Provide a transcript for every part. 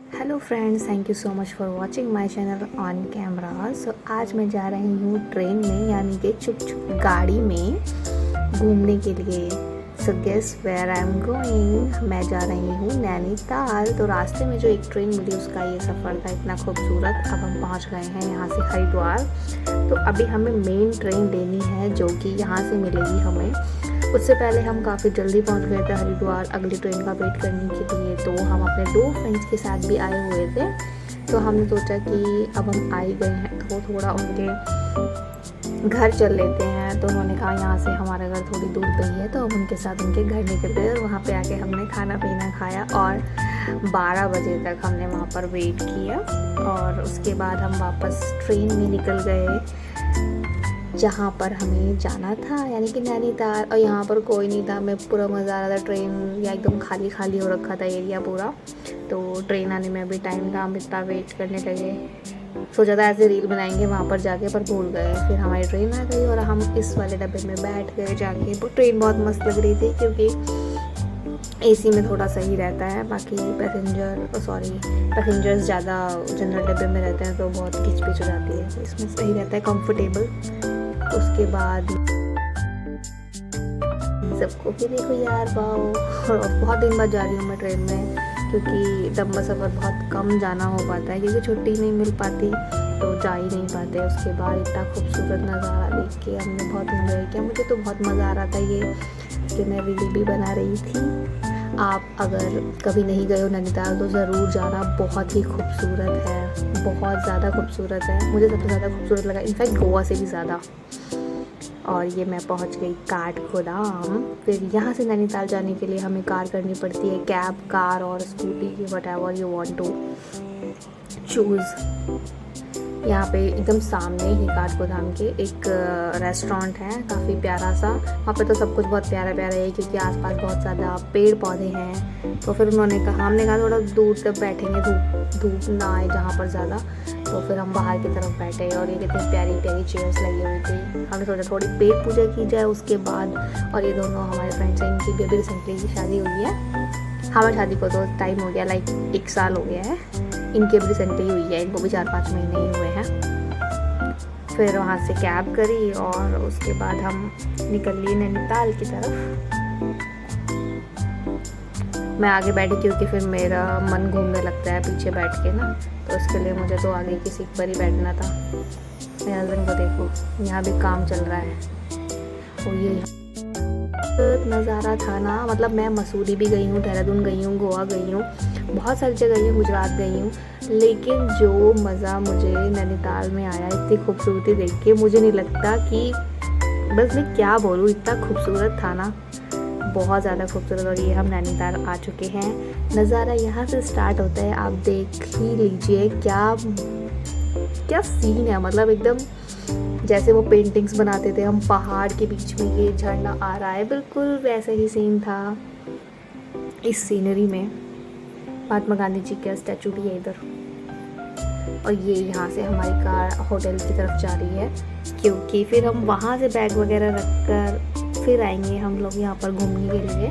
Hello friends, thank you so much for watching my channel on camera. So आज मैं जा रही हूँ ट्रेन में, यानी कि चुप चुप गाड़ी में घूमने के लिए। So guess where I am going. मैं जा रही हूँ नैनीताल। तो रास्ते में जो एक ट्रेन मिली उसका ये सफ़र था इतना खूबसूरत। अब हम पहुँच गए हैं यहाँ से हरिद्वार। तो अभी हमें मेन ट्रेन लेनी है जो कि यहाँ से मिलेगी हमें। उससे पहले हम काफ़ी जल्दी पहुंच गए थे हरिद्वार अगली ट्रेन का वेट करने के लिए। तो हम अपने 2 फ्रेंड्स के साथ भी आए हुए थे। तो हमने सोचा कि अब हम आ ही गए हैं तो थोड़ा उनके घर चल लेते हैं। तो उन्होंने कहा यहाँ से हमारा घर थोड़ी दूर पे ही है, तो हम उनके साथ उनके घर निकल गए और वहाँ पे आके हमने खाना पीना खाया और 12 बजे तक हमने वहाँ पर वेट किया। और उसके बाद हम वापस ट्रेन में निकल गए जहाँ पर हमें जाना था, यानी कि नैनीताल। और यहाँ पर कोई नहीं था, मैं पूरा मज़ा आ रहा था। ट्रेन या एकदम खाली खाली हो रखा था एरिया पूरा। तो ट्रेन आने में भी टाइम था, हम इतना वेट करने लगे। सोचा था ऐसे रील बनाएंगे वहाँ पर जाके, पर भूल गए। फिर हमारी ट्रेन आ गई और हम इस वाले डब्बे में बैठ गए जाके। वो ट्रेन बहुत मस्त लग रही थी क्योंकि एसी में थोड़ा सही रहता है। बाकी पैसेंजर्स ज़्यादा जनरल डब्बे में रहते हैं तो बहुत खिच पिच हो जाती है। इसमें सही रहता है, कंफर्टेबल। उसके बाद सबको भी देखो यार, वाओ। बहुत दिन बाद जा रही हूँ मैं ट्रेन में क्योंकि लंबा सफ़र बहुत कम जाना हो पाता है क्योंकि छुट्टी नहीं मिल पाती, तो जा ही नहीं पाते। उसके बाद इतना खूबसूरत नज़ारा देख के हमने बहुत इंजॉय किया। मुझे तो बहुत मज़ा आ रहा था ये कि मैं रील भी बना रही थी। आप अगर कभी नहीं गए हो नैनीताल तो ज़रूर जाना, बहुत ही खूबसूरत है, बहुत ज़्यादा खूबसूरत है। मुझे सबसे ज़्यादा खूबसूरत लगा, इनफैक्ट गोवा से भी ज़्यादा। और ये मैं पहुंच गई काठगोदाम। फिर यहाँ से नैनीताल जाने के लिए हमें कार करनी पड़ती है, कैब, कार और scooty, whatever you want to choose. यहाँ पे एकदम सामने ही काठगोदाम के एक रेस्टोरेंट है, काफ़ी प्यारा सा। वहाँ पे तो सब कुछ बहुत प्यारा प्यारा है क्योंकि आसपास बहुत ज़्यादा पेड़ पौधे हैं। तो फिर हमने कहा थोड़ा दूर तक बैठेंगे, धूप ना आए जहाँ पर ज़्यादा। तो फिर हम बाहर की तरफ बैठे और ये कितनी प्यारी प्यारी चेयर्स लगी हुई थी। हमने सोचा थोड़ी पेट पूजा की जाए उसके बाद। और ये दोनों हमारे फ्रेंड्स हैं, इनकी भी अभी रिसेंटली शादी हुई है। हमारी शादी को तो टाइम हो गया, लाइक 1 साल हो गया है। इनकी अभी रिसेंटली हुई है, इनको भी 4-5 महीने ही हुए हैं। फिर वहाँ से कैब करी और उसके बाद हम निकल लिए नैनीताल की तरफ। मैं आगे बैठी क्योंकि फिर मेरा मन घूमने लगता है पीछे बैठ के ना, तो इसके लिए मुझे तो आगे की सीट पर ही बैठना था। मेरे हस्बैंड को देखो, यहाँ भी काम चल रहा है। और ये नज़ारा था ना, मतलब मैं मसूरी भी गई हूँ, देहरादून गई हूँ, गोवा गई हूँ, बहुत सारी जगह गई हूँ, गुजरात गई हूँ। लेकिन जो मज़ा मुझे नैनीताल में आया इतनी खूबसूरती देख के, मुझे नहीं लगता कि बस मैं क्या बोलूँ, इतना खूबसूरत था ना, बहुत ज़्यादा खूबसूरत। और ये हम नैनीताल आ चुके हैं। नज़ारा यहाँ से स्टार्ट होता है, आप देख ही लीजिए क्या क्या सीन है। मतलब एकदम जैसे वो पेंटिंग्स बनाते थे हम, पहाड़ के बीच में ये झरना आ रहा है, बिल्कुल वैसे ही सीन था इस सीनरी में। महात्मा गांधी जी का स्टैचू भी है इधर। और ये यहाँ से हमारी कार होटल की तरफ जा रही है क्योंकि फिर हम वहाँ से बैग वगैरह रख कर फिर आएंगे हम लोग यहाँ पर घूमने के लिए।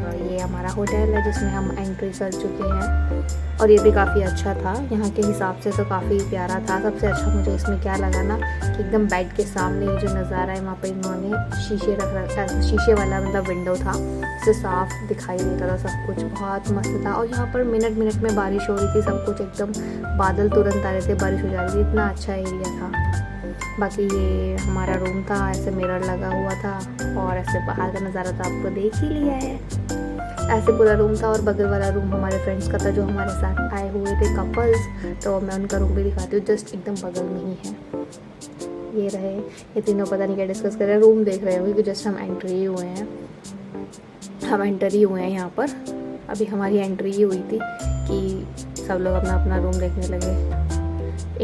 और ये हमारा होटल है जिसमें हम एंट्री कर चुके हैं और ये भी काफ़ी अच्छा था, यहाँ के हिसाब से तो काफ़ी प्यारा था। सबसे अच्छा मुझे इसमें क्या लगा ना कि एकदम बेड के सामने ये जो नज़ारा है, वहाँ पे इन्होंने शीशे रख रखा, शीशे वाला मतलब विंडो था, इससे साफ दिखाई देता था सब कुछ, बहुत मस्त था। और यहाँ पर मिनट मिनट में बारिश हो रही थी, सब कुछ एकदम बादल तुरंत आ रहे थे, बारिश हो जा रही थी, इतना अच्छा एरिया था। बाकी ये हमारा रूम था, ऐसे मिरर लगा हुआ था और ऐसे बाहर का नज़ारा तो आपको देख ही लिया है। ऐसे पूरा रूम था और बगल वाला रूम हमारे फ्रेंड्स का था जो हमारे साथ आए हुए थे कपल्स। तो मैं उनका रूम भी दिखाती हूँ, जस्ट एकदम बगल में ही है। ये रहे, ये तीनों पता नहीं क्या डिस्कस कर रहे हैं, रूम देख रहे हो क्योंकि जस्ट हम एंटर ही हुए हैं यहाँ पर। अभी हमारी एंट्री ही हुई थी कि सब लोग अपना अपना रूम देखने लगे।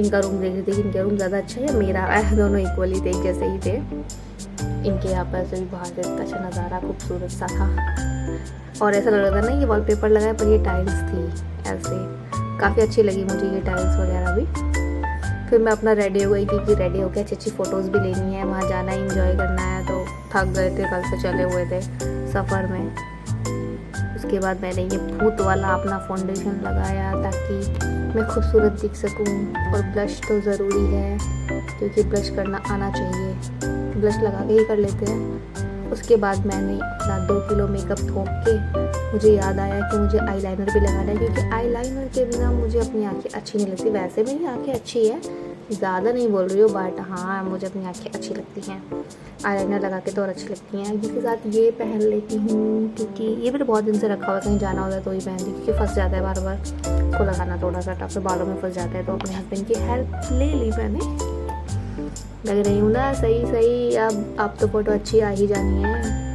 इनका रूम देख रही थी कि इनका रूम ज़्यादा अच्छा है, मेरा दोनों इक्वली थे, जैसे ही थे। इनके यहाँ पर से भी बाहर से इतना अच्छा नज़ारा खूबसूरत सा था। और ऐसा लग रहा था ना ये वॉलपेपर लगा है पर ये टाइल्स थी, ऐसे काफ़ी अच्छी लगी मुझे ये टाइल्स वगैरह भी। फिर मैं अपना रेडी हो गई क्योंकि रेडी होकर अच्छी अच्छी फ़ोटोज़ भी लेनी है, वहाँ जाना है, इंजॉय करना है। तो थक गए थे, कल से चले हुए थे सफ़र में, उसके बाद मैंने ये भूत वाला अपना फाउंडेशन लगाया ताकि मैं खूबसूरत दिख सकूं। और ब्लश तो ज़रूरी है क्योंकि ब्लश करना आना चाहिए, ब्लश लगा के ही कर लेते हैं। उसके बाद मैंने अपना 2 किलो मेकअप थोप के मुझे याद आया कि मुझे आईलाइनर भी लगाना है, क्योंकि आईलाइनर के बिना मुझे अपनी आँखें अच्छी नहीं लगती। वैसे मेरी आँखें अच्छी है, ज़्यादा नहीं बोल रही हूँ, बट हाँ मुझे अपनी आँखें अच्छी लगती हैं। आईलाइनर लगा के तो और अच्छी लगती हैं। इसके साथ ये पहन लेती हूँ क्योंकि ये भी बहुत दिन से रखा हुआ है, कहीं जाना होता है तो ही पहनती, क्योंकि फंस जाता है बार बार, इसको लगाना थोड़ा सा टफ है, बालों में फंस जाता है। तो अपने हस्बैंड की हेल्प ले ली मैंने। लग रही हूँ ना सही सही। अब तो फोटो अच्छी आ ही जानी है।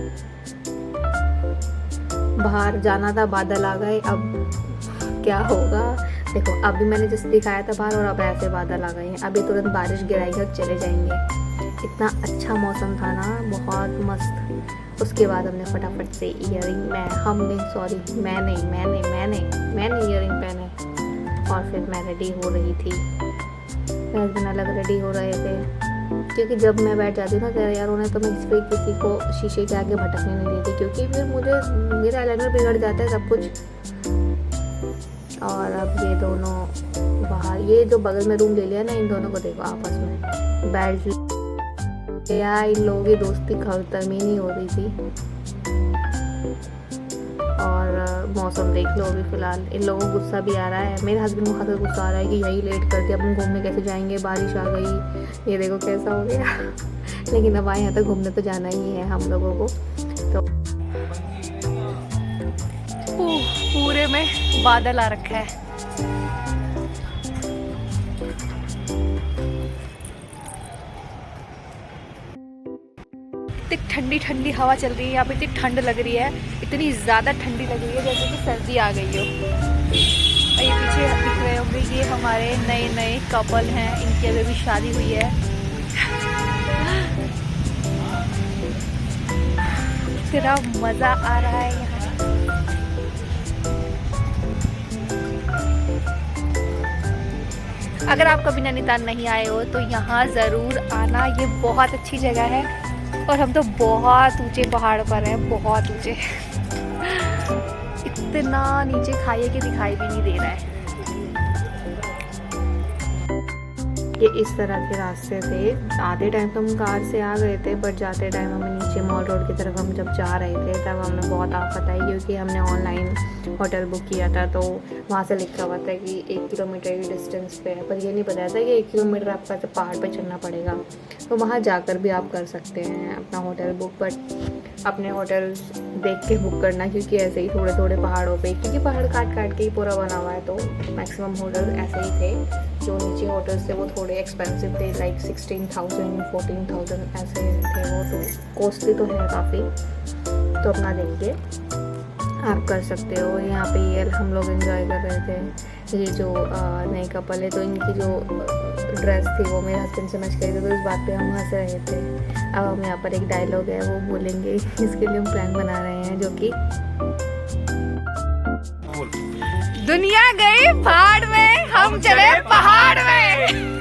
बाहर जाना था, बादल आ गए, अब क्या होगा देखो। अभी मैंने जैसे दिखाया था बाहर और अब ऐसे बादल आ गए हैं। अभी तुरंत बारिश गिराएगी और चले जाएंगे। इतना अच्छा मौसम था ना, बहुत मस्त। उसके बाद हमने फटाफट से मैंने ईयरिंग पहने और फिर मैं रेडी हो रही थी। मेरे हस्बैंड अलग रेडी हो रहे थे, क्योंकि जब मैं बैठ जाती ना तेरा यार होने, तो मैं किसी को शीशे के आगे भटकने नहीं देती, क्योंकि फिर मेरा आईलाइनर बिगड़ जाता है सब कुछ। और अब ये दोनों बाहर, ये जो बगल में रूम ले लिया ना, इन दोनों को देखो आपस में बैठ यार, इन लोगों की दोस्ती खत्म ही नहीं हो रही थी। और मौसम देख लो अभी फ़िलहाल, इन लोगों को गुस्सा भी आ रहा है। मेरे हस्बैंड को खासा गुस्सा आ रहा है कि यही लेट कर दिया, अपन घूमने कैसे जाएंगे, बारिश आ गई, ये देखो कैसा हो गया। लेकिन अब आए यहाँ तक घूमने तो जाना ही है हम लोगों को। तो पूरे में बादल आ रखा है। इतनी ठंडी ठंडी हवा चल रही है यहाँ पे, इतनी ठंड लग रही है, इतनी ज़्यादा ठंडी लग रही है जैसे कि सर्दी आ गई हो। और ये पीछे दिख रहे होंगे, ये हमारे नए नए कपल हैं, इनकी अभी भी शादी हुई है। इतना मज़ा आ रहा है यहाँ। अगर आप कभी नैनीताल नहीं आए हो तो यहाँ ज़रूर आना, ये बहुत अच्छी जगह है। और हम तो बहुत ऊंचे पहाड़ पर हैं, बहुत ऊंचे। इतना नीचे खाइए कि दिखाई भी नहीं दे रहा है। ये इस तरह के रास्ते थे। आधे टाइम तो हम कार से आ गए थे, बट जाते टाइम हमें नीचे मॉल रोड की तरफ हम जब जा रहे थे तब हमें बहुत आफत आई, क्योंकि हमने ऑनलाइन होटल बुक किया था तो वहाँ से लिखा हुआ था कि 1 किलोमीटर की डिस्टेंस पे है, पर ये नहीं बताया था कि 1 किलोमीटर आपका तो पहाड़ पे चढ़ना पड़ेगा। तो वहाँ जाकर भी आप कर सकते हैं अपना होटल बुक, बट अपने होटल देख के बुक करना, क्योंकि ऐसे ही थोड़े थोड़े पहाड़ों पे, क्योंकि पहाड़ काट काट के ही पूरा बना हुआ है, तो मैक्सिमम होटल ऐसे ही थे। जो नीचे होटल्स थे वो थोड़े एक्सपेंसिव थे, लाइक 16,000 14,000 ऐसे थे वो, तो कॉस्टली तो है काफ़ी। तो अपना देखिए आप कर सकते हो। यहाँ पे ये हम लोग एंजॉय कर रहे थे। ये जो नए कपल है, तो इनकी जो ड्रेस थी वो मेरे हस्बैंड से मैच करी थी, तो इस बात पे हम हंस रहे थे। अब हम यहाँ पर एक डायलॉग है वो बोलेंगे, इसके लिए हम प्लान बना रहे हैं, जो कि दुनिया गई पहाड़ में, हम चले पहाड़ में।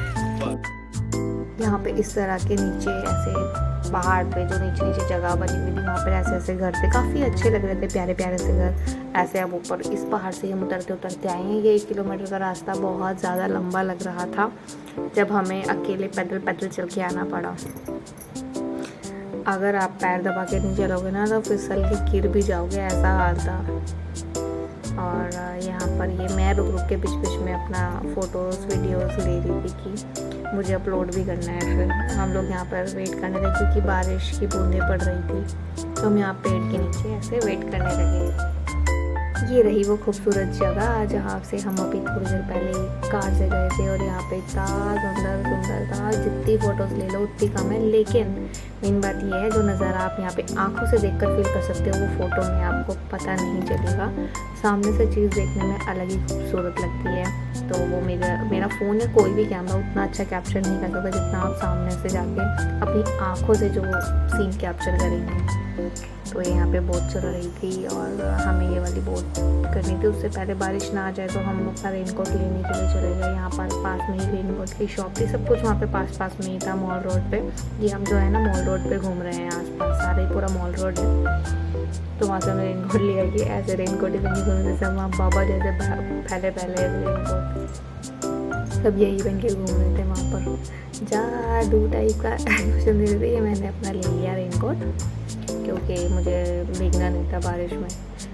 यहाँ पे इस तरह के नीचे ऐसे पहाड़ पे जो नीचे नीचे जगह बनी हुई थी, वहाँ पर ऐसे ऐसे घर थे, काफ़ी अच्छे लग रहे थे, प्यारे प्यारे से घर। ऐसे अब ऊपर इस पहाड़ से हम उतरते उतरते आए हैं। ये 1 किलोमीटर का रास्ता बहुत ज़्यादा लंबा लग रहा था, जब हमें अकेले पैदल पैदल चल के आना पड़ा। अगर आप पैर दबा के नहीं चलोगे ना तो फिसल के गिर भी जाओगे, ऐसा हाल था। और यहाँ पर ये मैं रुक रुक के बीच बीच में अपना फ़ोटोज़ वीडियोज़ ले रही थी कि मुझे अपलोड भी करना है। फिर हम लोग यहाँ पर वेट करने लगे, क्योंकि बारिश की बूंदें पड़ रही थी, तो हम यहाँ पेड़ के नीचे ऐसे वेट करने लगे। ये रही वो खूबसूरत जगह जहाँ से हम अभी थोड़ी देर पहले कार से गए थे, और यहाँ पे इतना सुंदर था, जितनी फ़ोटोज़ ले लो उतनी कम है। लेकिन मेन बात ये है, जो नज़ारा आप यहाँ पे आंखों से देखकर फील कर सकते हो, वो फ़ोटो में आपको पता नहीं चलेगा। सामने से चीज़ देखने में अलग ही खूबसूरत लगती है। तो वो मेरा फ़ोन या कोई भी कैमरा उतना अच्छा कैप्चर नहीं कर सकता जितना आप सामने से जाके अपनी आँखों से जो सीन कैप्चर करेंगे। तो यहाँ पे बोट चल रही थी और हमें ये वाली बोट करनी थी। उससे पहले बारिश ना आ जाए, तो हम लोग का रेनकोट लेने के लिए चले गए। यहाँ पर पास में ही रेनकोट की शॉप थी, सब कुछ वहाँ पे पास में ही था मॉल रोड पे। ये हम जो है ना मॉल रोड पे घूम रहे हैं, आसपास सारे पूरा मॉल रोड है। तो वहाँ से हमने रेनकोट लिया कि ऐसे रेनकोट ही पहन के घूमे, जैसे वहाँ बाबा जैसे पहले पहले रेनकोट सब यही पहन के घूम रहे थे वहाँ पर। जादू टाइप का एडमिशन दे रहे थे। ये मैंने अपना ले लिया रेनकोट क्योंकि मुझे भीगना नहीं था बारिश में।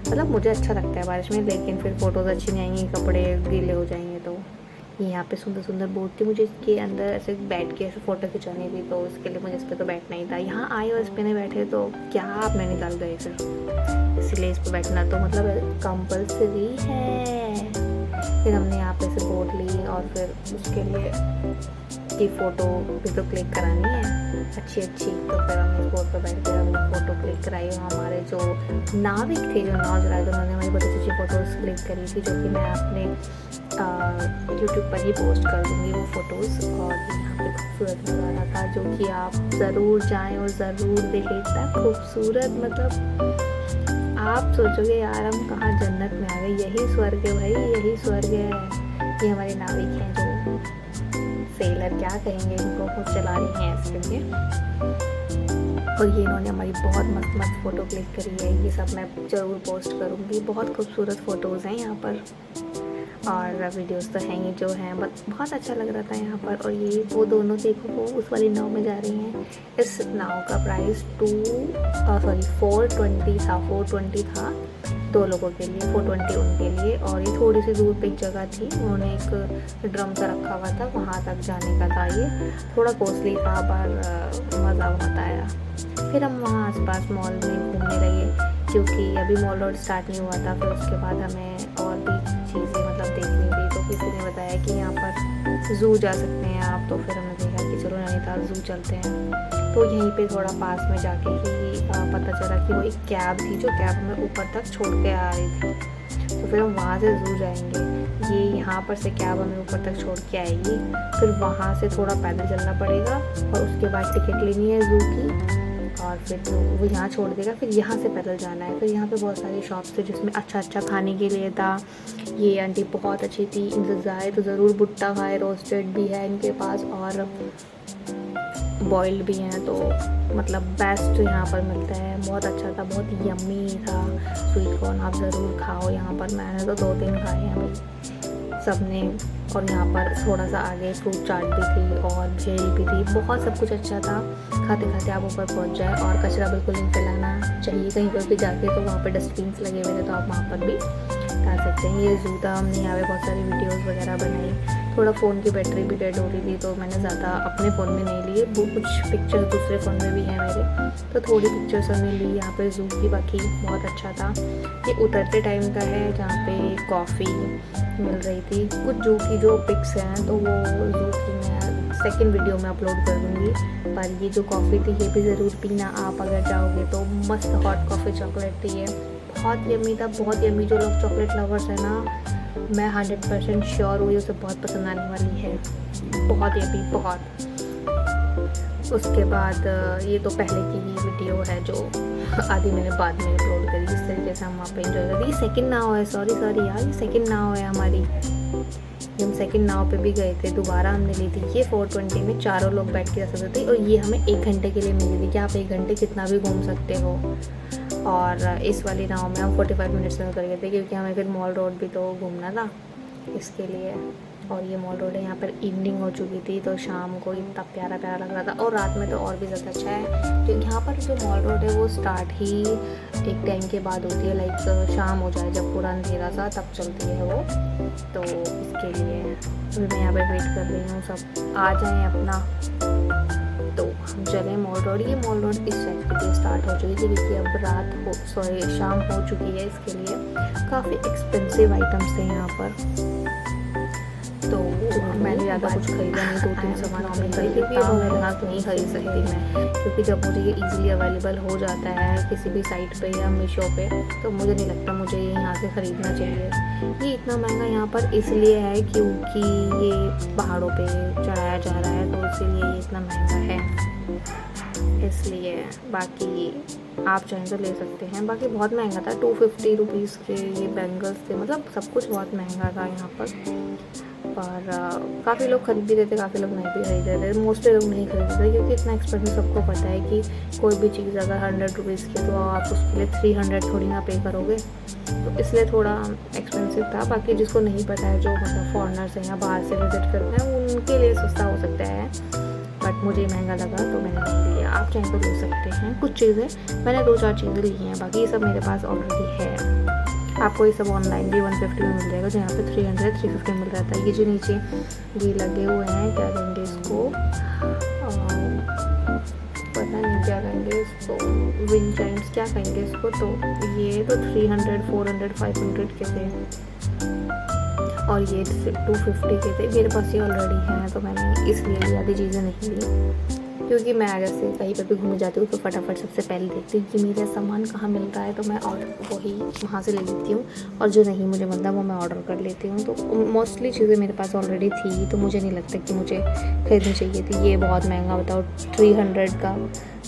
मतलब मुझे अच्छा लगता है बारिश में, लेकिन फिर फ़ोटोज़ अच्छी नहीं आएंगी, कपड़े गीले हो जाएंगे। तो यहाँ पे सुंदर सुंदर बोट थी, मुझे इसके अंदर ऐसे बैठ के ऐसे फ़ोटो खिंचानी थी, तो इसके लिए मुझे इस पर तो बैठना ही था। यहाँ आए और इस पर नहीं बैठे तो क्या आप नैनीताल गए फिर, इसलिए इस पर बैठना तो मतलब कंपल्सरी है। फिर हमने यहाँ पे से बोट ली और फिर उसके लिए की फ़ोटो भी तो क्लिक करानी है अच्छी। तो फिर हमने इस बोट पर बैठ कर हमने फ़ोटो क्लिक कराई। हमारे जो नाविक थे, जो नाव चलाए थे, उन्होंने हमारी बहुत अच्छी फ़ोटोज़ क्लिक करी थी, जो कि मैं अपने यूट्यूब पर ही पोस्ट कर दूँगी वो फ़ोटोज़। और यहाँ पे खूबसूरत नज़ारा था जो कि आप ज़रूर जाएं और ज़रूर देखें। इतना खूबसूरत, मतलब आप सोचोगे यार हम कहाँ जन्नत में आ गए, यही स्वर्ग है भाई, यही स्वर्ग है। ये हमारे नाविक हैं, जो सेलर क्या कहेंगे इनको, वो चला रही हैं इसके लिए। और ये इन्होंने हमारी बहुत मस्त मस्त फ़ोटो क्लिक करी है, ये सब मैं ज़रूर पोस्ट करूँगी। बहुत खूबसूरत फ़ोटोज़ हैं यहाँ पर और वीडियोस तो हैं ही जो हैं, बट बहुत अच्छा लग रहा था यहाँ पर। और ये वो दोनों देखो वो उस वाली नाव में जा रही हैं। इस नाव का प्राइस 420 था 2 लोगों के लिए, 420 उनके लिए। और ये थोड़ी सी दूर पे एक जगह थी, उन्होंने एक ड्रम सा रखा हुआ था, वहाँ तक जाने का था। ये थोड़ा कॉस्टली था पर मज़ा बहुत आया। फिर हम वहाँ आसपास मॉल में घूमने लगे क्योंकि अभी मॉल रोड स्टार्ट नहीं हुआ था। फिर उसके बाद हमें और भी चीज़ें मतलब देखनी थी, तो किसी ने बताया कि यहाँ पर ज़ू जा सकते हैं आप। तो फिर हमने देखा कि चलो नैनीताल ज़ू चलते हैं। तो यहीं पे थोड़ा पास में जाके ही पता चला कि वो एक कैब थी, जो कैब हमें ऊपर तक छोड़ के आ रही थी। तो फिर हम वहाँ से ज़ू जाएंगे। ये यहाँ पर से कैब हमें ऊपर तक छोड़ के आएगी, फिर वहाँ से थोड़ा पैदल चलना पड़ेगा और उसके बाद टिकट लेनी है ज़ू की, और फिर वो यहाँ छोड़ देगा। फिर यहाँ से पैदल जाना है। फिर यहाँ पे बहुत सारी शॉप्स थे जिसमें अच्छा खाने के लिए था। ये आंटी बहुत अच्छी थी, इनसे जाए तो ज़रूर भुट्टा खाए, रोस्टेड भी है इनके पास और बॉइल्ड भी हैं, तो मतलब बेस्ट यहाँ पर मिलता है। बहुत अच्छा था, बहुत यम्मी था। स्वीट कॉर्न आप ज़रूर खाओ यहाँ पर, मैंने तो 2-3 खाए हैं अभी सबने। और यहाँ पर थोड़ा सा आगे फ्रूट चाट भी थी और भेल भी थी, बहुत सब कुछ अच्छा था। खाते खाते आप ऊपर पहुँच जाए। और कचरा बिल्कुल नहीं फैलाना चाहिए कहीं पर भी जाके, तो वहाँ पर डस्टबिन लगे हुए थे, तो आप वहाँ पर भी डाल सकते हैं। ये ज़ू था, हमने यहाँ पे बहुत सारी वीडियोज़ वगैरह बनाई। थोड़ा फ़ोन की बैटरी भी डेड हो रही थी, तो मैंने ज़्यादा अपने फ़ोन में नहीं लिए, वो कुछ पिक्चर्स दूसरे फ़ोन में भी हैं मेरे, तो थोड़ी पिक्चर्स हमने ली यहाँ पे ज़ू की। बाकी बहुत अच्छा था। ये उतरते टाइम का है जहाँ पे कॉफ़ी मिल रही थी। कुछ ज़ू की जो पिक्स हैं तो वो ज़ू की मैं सेकंड वीडियो में अपलोड कर दूँगी। पर ये जो कॉफ़ी थी ये भी ज़रूर पीना आप अगर जाओगे तो। मस्त हॉट कॉफ़ी चॉकलेट थी ये, बहुत यम्मी था, बहुत यम्मी। जो लोग चॉकलेट लवर्स हैं ना, मैं 100% श्योर हुई उसे बहुत पसंद आने वाली है, बहुत यम्मी बहुत। उसके बाद ये तो पहले की ही वीडियो है जो आधी मैंने बाद में अपलोड करी। जिस तरीके से हम वहाँ पे एंजॉय करते। ये सेकंड नाव है, सॉरी यार, ये सेकंड नाव है हमारी। हम सेकंड नाव पे भी गए थे, दोबारा हमने ली थी। ये 420 में 4 लोग बैठ के जा सकते थे और ये हमें 1 घंटे के लिए मिली थी कि आप 1 घंटे कितना भी घूम सकते हो। और इस वाली नाव में हम 45 मिनट्स में उतर गए थे क्योंकि हमें फिर मॉल रोड भी तो घूमना था इसके लिए। और ये मॉल रोड है, यहाँ पर इवनिंग हो चुकी थी तो शाम को इतना प्यारा लग रहा था। और रात में तो और भी ज़्यादा अच्छा है क्योंकि यहाँ पर जो मॉल रोड है वो स्टार्ट ही एक टाइम के बाद होती है, लाइक शाम हो जाए जब पूरा अंधेरा सा तब चलती है वो। तो इसके लिए अभी मैं यहाँ पर वेट कर रही हूँ सब आ जाएँ अपना, तो हम चले मॉल रोड। ये मॉल रोड इस साइड के लिए स्टार्ट हो चुकी थी क्योंकि अब शाम हो चुकी है। इसके लिए काफ़ी एक्सपेंसिव आइटम्स थे यहाँ पर, तो मैंने ज़्यादा कुछ खरीदा नहीं, 2-3 सामान ऑनलाइन खरीदी क्योंकि ये बहुत महंगा तो नहीं खरीद सकती मैं, क्योंकि जब मुझे ये ईज़िली अवेलेबल हो जाता है किसी भी साइट पे या मीशो पे, तो मुझे नहीं लगता मुझे ये यहाँ से ख़रीदना चाहिए। ये इतना महंगा यहाँ पर इसलिए है क्योंकि ये पहाड़ों पे चढ़ाया जा रहा है, तो इसीलिए ये इतना महंगा है इसलिए। बाकी आप चाहें तो ले सकते हैं। बाकी बहुत महंगा था, 250 रुपीज़ के ये बैंगल्स थे, मतलब सब कुछ बहुत महंगा था यहाँ पर। पर काफ़ी लोग खरीद भी रहे थे, काफ़ी लोग नहीं भी खरीद रहे थे। मोस्टली लोग नहीं खरीद रहे क्योंकि इतना एक्सपेंसिव सबको पता है कि कोई भी चीज़ अगर 100 रुपीज़ की तो आप उसके लिए 300 थोड़ी ना पे करोगे, तो इसलिए थोड़ा एक्सपेंसिव था। बाकी जिसको नहीं पता है, जो मतलब फॉरेनर्स हैं या बाहर से विज़िट करते हैं, उनके लिए सस्ता हो सकता है, बट मुझे महंगा लगा तो मैंने नहीं लिया। आप चाहें तो ले सकते हैं। कुछ चीज़ें मैंने 2-4 चीज़ें ली हैं, बाकी ये सब मेरे पास ऑलरेडी है। आपको ये सब ऑनलाइन भी 150 में मिल जाएगा, जहाँ पे 300-350 मिल रहा था। ये जो नीचे ये लगे हुए हैं, क्या कहेंगे इसको, पता नहीं क्या कहेंगे इसको, विंड चाइम्स क्या कहेंगे इसको, तो ये तो 300, 400, 500 के थे और ये 250 के थे। मेरे पास ये ऑलरेडी हैं तो मैंने इसलिए ज़्यादा चीज़ें नहीं ली, क्योंकि मैं जैसे कहीं पर भी घूमने जाती हूँ तो फटाफट सबसे पहले देखती हूँ कि मेरा सामान कहाँ मिल रहा है, तो मैं ऑर्डर वही वहाँ से ले लेती हूँ, और जो नहीं मुझे मिलता वो मैं ऑर्डर कर लेती हूँ। तो मोस्टली चीज़ें मेरे पास ऑलरेडी थी, तो मुझे नहीं लगता कि मुझे खरीदनी चाहिए थी। ये बहुत महंगा, बताओ 300 का,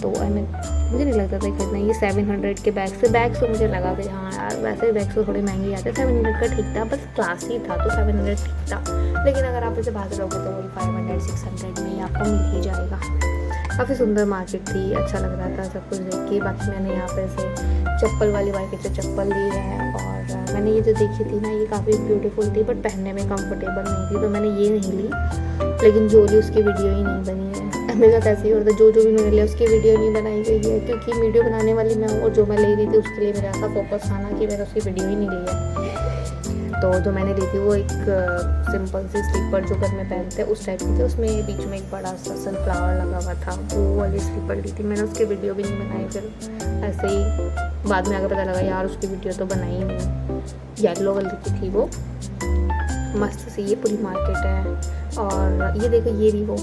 तो मुझे नहीं लगता था खरीदना। ये 700 के बैग से मुझे लगा कि हाँ यार, वैसे बैग तो थोड़े महंगे आते हैं, 700 का ठीक था, बस क्लासी था तो 700 ठीक था। लेकिन अगर आप इसे बाहर लोगे तो वही 500-600 में ही आपको मिल ही जाएगा। काफ़ी सुंदर मार्केट थी, अच्छा लग रहा था सब कुछ देख के। बाकी मैंने यहाँ पे से चप्पल वाली मार्केट से चप्पल ली है, और मैंने ये जो देखी थी ना, ये काफ़ी ब्यूटीफुल थी, बट पहनने में कंफर्टेबल नहीं थी, तो मैंने ये नहीं ली। लेकिन जो ली उसकी वीडियो ही नहीं बनी है। मेरे साथ ऐसे ही होता है, जो भी मैंने लिया उसकी वीडियो नहीं बनाई गई है, क्योंकि वीडियो बनाने वाली मैं हूँ, और जो मैं ले रही थी उसके लिए मेरा ऐसा फोकस था ना कि मैंने उसकी वीडियो ही नहीं ली है। तो जो मैंने ली थी वो एक सिंपल सी स्लीपर जो घर में पहनते हैं उस टाइप की थी, उसमें बीच में एक बड़ा सा सनफ्लावर लगा हुआ था, वो वाली स्लीपर ली थी। मैंने उसकी वीडियो भी नहीं बनाई, फिर ऐसे ही बाद में आगे पता लगा यार उसकी वीडियो तो बनाई ही नहीं। येलो कलर की थी वो, मस्त सी। ये पूरी मार्केट है, और ये देखो ये रही वो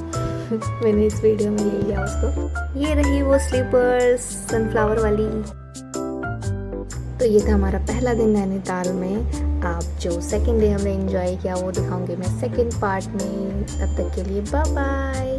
मैंने इस वीडियो में ले लिया उसको। ये रही वो स्लीपर्स सनफ्लावर वाली। तो ये था हमारा पहला दिन नैनीताल में। आप जो सेकंड डे हमने एंजॉय किया वो दिखाऊंगी मैं सेकंड पार्ट में। तब तक के लिए बाय बाय।